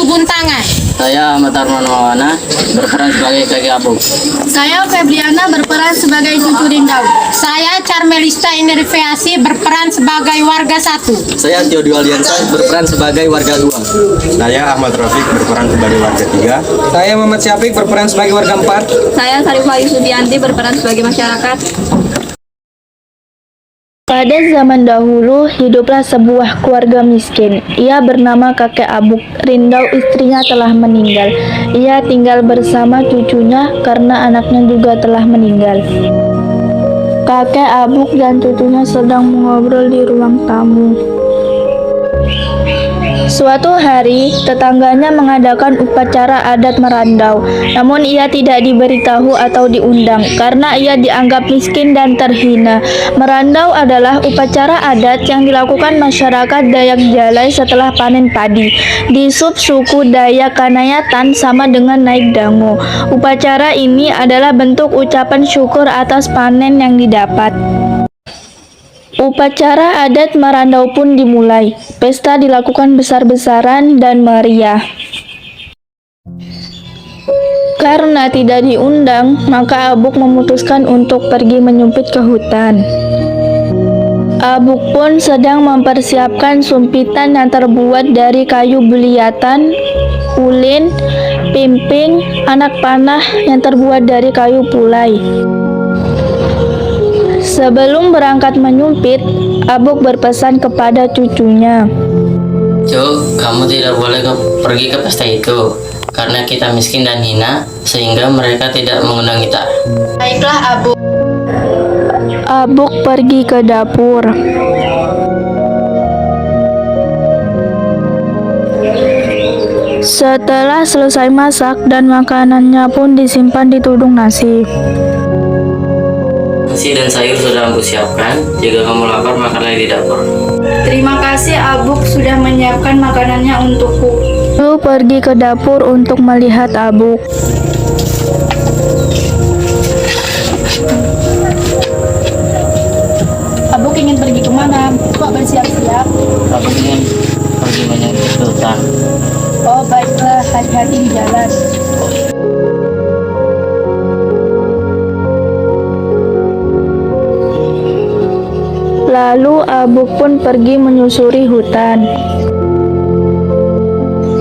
Buntangan. Saya Ahmad Arman Maulana, berperan sebagai kakek Abuk. Saya Febriana berperan sebagai cucu Rindau. Saya Carmelista Inderviasi berperan sebagai warga 1. Saya Theodie Aliansa, berperan sebagai warga 2. Saya Ahmad Rafiq berperan sebagai warga 3. Saya Muhammad Syafiq berperan sebagai warga 4. Saya Sarifah Yusudianti berperan sebagai masyarakat. Pada zaman dahulu, hiduplah sebuah keluarga miskin. Ia bernama kakek Abuk. Rindau istrinya telah meninggal. Ia tinggal bersama cucunya karena anaknya juga telah meninggal. Kakek Abuk dan cucunya sedang mengobrol di ruang tamu. Suatu hari, tetangganya mengadakan upacara adat merandau, namun ia tidak diberitahu atau diundang karena ia dianggap miskin dan terhina. Merandau adalah upacara adat yang dilakukan masyarakat Dayak Jalai setelah panen padi. Di subsuku Dayak Kanayatan sama dengan naik dango. Upacara ini adalah bentuk ucapan syukur atas panen yang didapat. Upacara adat merandau pun dimulai. Pesta dilakukan besar-besaran dan meriah. Karena tidak diundang, maka Abuk memutuskan untuk pergi menyumpit ke hutan. Abuk pun sedang mempersiapkan sumpitan yang terbuat dari kayu beliatan, ulin, pimping, anak panah yang terbuat dari kayu pulai. Sebelum berangkat menyumpit, Abuk berpesan kepada cucunya. Cuk, kamu tidak boleh pergi ke pesta itu karena kita miskin dan hina sehingga mereka tidak mengundang kita. Baiklah, Abu. Abuk pergi ke dapur. Setelah selesai masak dan makanannya pun disimpan di tudung nasi. Nasi dan sayur sudah aku siapkan. Jika kamu lapar, makanlah di dapur. Terima kasih, Abuk sudah menyiapkan makanannya untukku. Lalu pergi ke dapur untuk melihat Abuk. Abuk ingin pergi kemana? Kok bersiap-siap? Aku ingin pergi menyempit hutan. Oh, baiklah, hati-hati di jalan. Lalu Abuk pun pergi menyusuri hutan.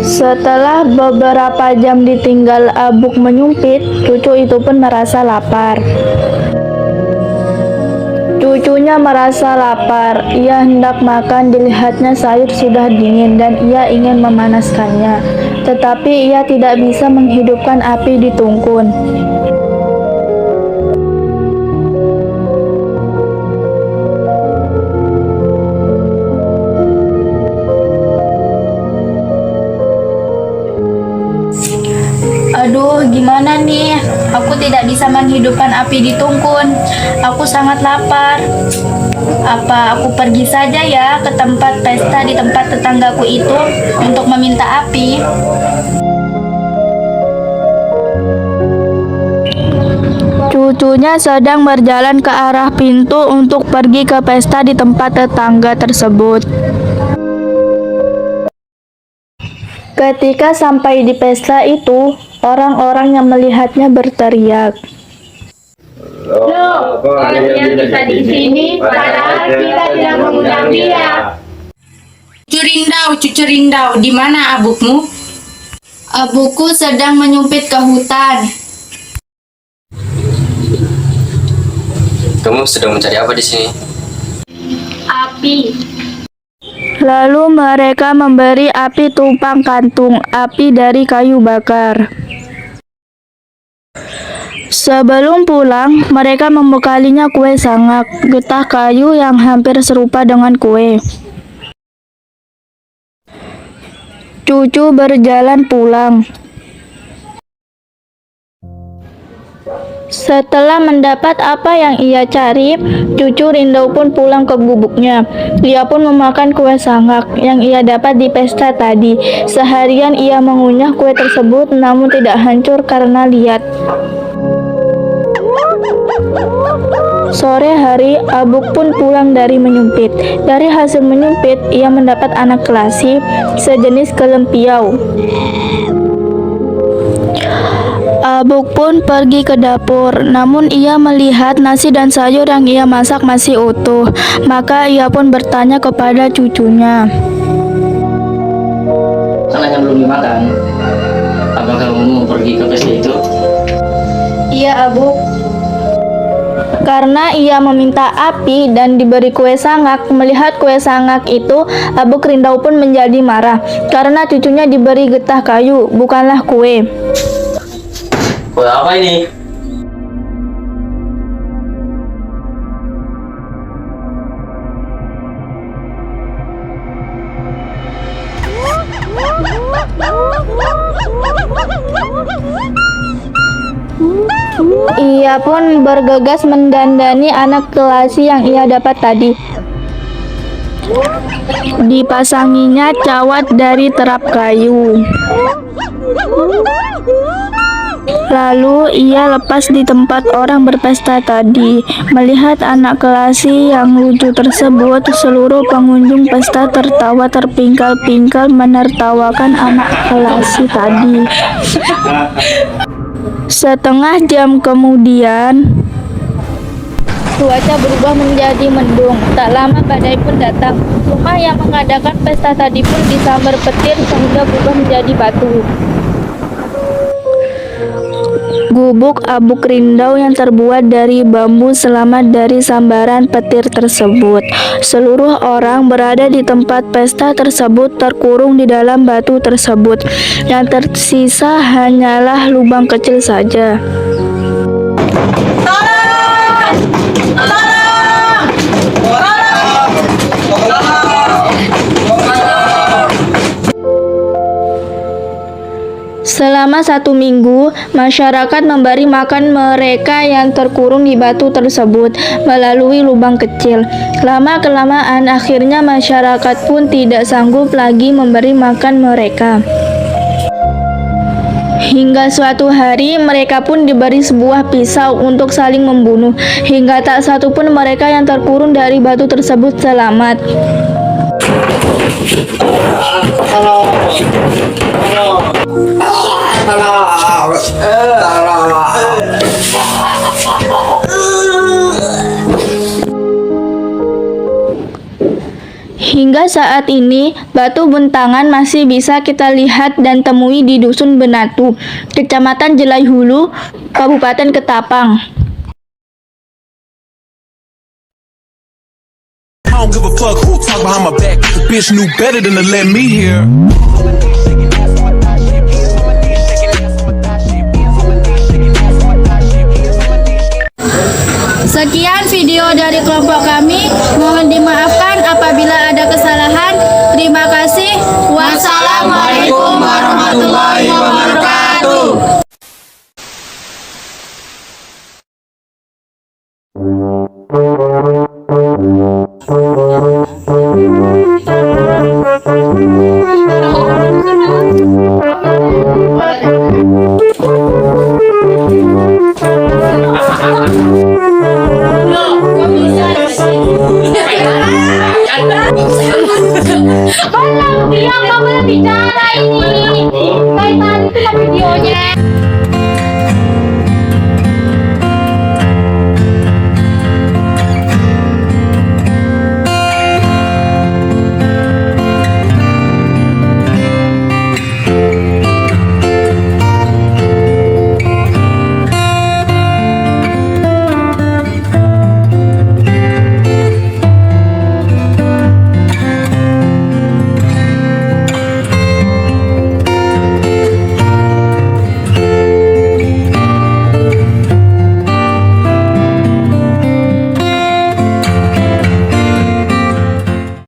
Setelah beberapa jam ditinggal Abuk menyumpit, cucu itu pun merasa lapar. Cucunya merasa lapar, ia hendak makan, dilihatnya sayur sudah dingin dan ia ingin memanaskannya. Tetapi ia tidak bisa menghidupkan api di tungkun. Aduh, gimana nih? Aku tidak bisa menghidupkan api di tungkun. Aku sangat lapar. Apa aku pergi saja ya ke tempat pesta di tempat tetanggaku itu untuk meminta api? Cucunya sedang berjalan ke arah pintu untuk pergi ke pesta di tempat tetangga tersebut. Ketika sampai di pesta itu, orang-orang yang melihatnya berteriak. Loh, kalian bisa di sini padahal kita tidak mengundang dia. Cucu Rindau, di mana abukmu? Abukku sedang menyumpit ke hutan. Kamu sedang mencari apa di sini? Api. Lalu mereka memberi api tumpang kantung, api dari kayu bakar. Sebelum pulang, mereka membekalinya kue sangak, getah kayu yang hampir serupa dengan kue. Cucu berjalan pulang. Setelah mendapat apa yang ia cari, cucu Rindau pun pulang ke gubuknya. Ia pun memakan kue sangak yang ia dapat di pesta tadi. Seharian ia mengunyah kue tersebut namun tidak hancur karena liat. Sore hari, Abuk pun pulang dari menyumpit. Dari hasil menyumpit, ia mendapat anak kelasi sejenis kelempiau. Abuk pun pergi ke dapur, namun ia melihat nasi dan sayur yang ia masak masih utuh. Maka ia pun bertanya kepada cucunya. Karena kan belum dimakan. Apakah kamu mau pergi ke pesta itu? Iya, Abuk. Karena ia meminta api dan diberi kue sangak, melihat kue sangak itu, Abuk Rindau pun menjadi marah. Karena cucunya diberi getah kayu, bukanlah kue. Kue apa ini? Ia pun bergegas mendandani anak kelasi yang ia dapat tadi. Dipasanginya cawat dari terap kayu. Lalu ia lepas di tempat orang berpesta tadi. Melihat anak kelasi yang lucu tersebut, seluruh pengunjung pesta tertawa terpingkal-pingkal menertawakan anak kelasi tadi. Setengah jam kemudian, cuaca berubah menjadi mendung. Tak lama badai pun datang. Rumah yang mengadakan pesta tadi pun disambar petir sehingga berubah menjadi batu. Gubuk Abuk Rindau yang terbuat dari bambu selamat dari sambaran petir tersebut. Seluruh orang berada di tempat pesta tersebut terkurung di dalam batu tersebut. Yang tersisa hanyalah lubang kecil saja. Selama 1 minggu, masyarakat memberi makan mereka yang terkurung di batu tersebut melalui lubang kecil. Lama-kelamaan, akhirnya masyarakat pun tidak sanggup lagi memberi makan mereka. Hingga suatu hari, mereka pun diberi sebuah pisau untuk saling membunuh. Hingga tak satu pun mereka yang terkurung dari batu tersebut selamat. Hingga saat ini, batu bentangan masih bisa kita lihat dan temui di Dusun Benatu, Kecamatan Jelai Hulu, Kabupaten Ketapang. I don't give a fuck who talk behind my back. The bitch knew better than to let me hear. Sekian video dari kelompok kami. Mohon dimaafkan apabila ada kesalahan. Terima kasih. Wassalamualaikum warahmatullahi wabarakatuh. Diam, kamu bicara ini. Kayak tadi tuh videonya.